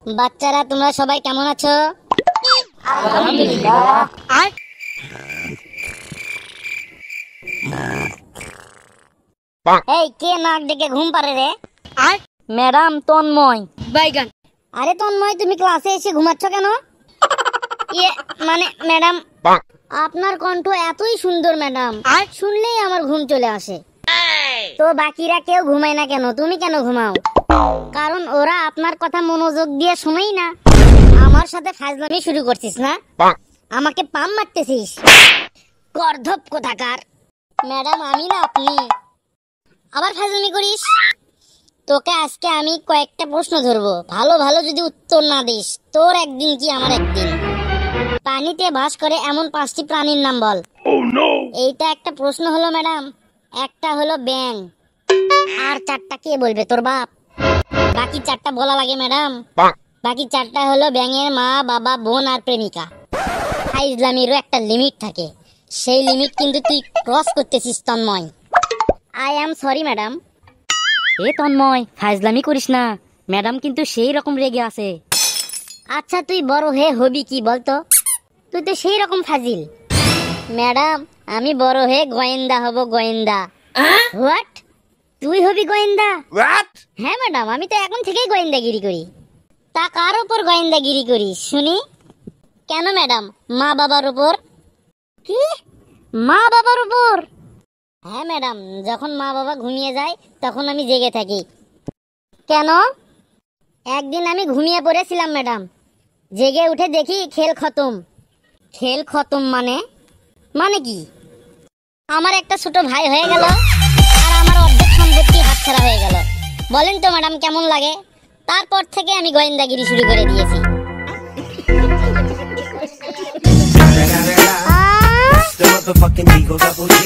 বাচ্চারা তোমরা সবাই কেমন আছো? আলহামদুলিল্লাহ। আর এই কে নাক ডেকে ঘুম পারে রে? আর ম্যাডাম তন্ময়। বাইগান। আরে তন্ময়, তুমি ক্লাসে এসে ঘুমাচ্ছ কেন? ইয়ে মানে ম্যাডাম, আপনার কণ্ঠ এতই সুন্দর ম্যাডাম, আর শুনলেই আমার ঘুম চলে আসে। তো বাকিরা কেউ ঘুমায় না কেন, তুমি কেন ঘুমাও? কারণ ওরা আপনার কথা মনোযোগ দিয়ে শোনেই না। আমার সাথে ফাজলামি শুরু করছিস না? আমাকে পাম মারতেছিস, গর্ধব কোথাকার। ম্যাডাম আমি না আপনি, আবার ফাজলামি করিস। তোকে আজকে আমি কয়েকটা প্রশ্ন ধরবো, ভালো ভালো যদি উত্তর না দিস, তোর একদিন কি আমার একদিন। পানিতে বাস করে এমন 5টি প্রাণীর নাম বল। এইটা একটা প্রশ্ন হলো ম্যাডাম। একটা হলো ব্যাং, আর 4টা কে বলবে? তোর বাপ। বাকি 4টা বলা লাগে ম্যাডাম। বাকি 4টা হলো ব্যাঙের মা, বাবা, বোন আর প্রেমিকা। ফাইজলামিরও একটা লিমিট থাকে, সেই লিমিট কিন্তু তুই ক্রস করতেছিস Tanmoy. I am sorry madam. এ তন্ময়, ফাজলামি করিস না, ম্যাডাম কিন্তু সেই রকম রেগে আছে। আচ্ছা তুই বড় হয়ে হবি কি বলতো? তুই তো সেই রকম ফাজিল। ম্যাডাম আমি বড় হয়ে গোয়েন্দা হব, গোয়েন্দা। হোয়াট? তুই হবি গোয়েন্দা? হ্যাঁ ম্যাডাম, আমি তো এখন থেকেই গোয়েন্দাগিরি করি। তা কার উপর গোয়েন্দাগিরি করিস শুনি? কেন ম্যাডাম, মা বাবার উপর। কি? মা বাবার উপর? হ্যাঁ ম্যাডাম, যখন মা বাবা ঘুমিয়ে যায় তখন আমি জেগে থাকি। কেন? একদিন আমি ঘুমিয়ে পড়েছিলাম ম্যাডাম, জেগে উঠে দেখি খেল খতম। খেল খতম মানে? মানে কি? আমার একটা ছোট ভাই হয়ে গেল, আর আমার অর্ধেক সম্পত্তি হাতছাড়া হয়ে গেল। বলেন তো ম্যাডাম কেমন লাগে? তারপর থেকে আমি গোয়েন্দাগিরি শুরু করে দিয়েছি। The motherfucking Eagle Double G.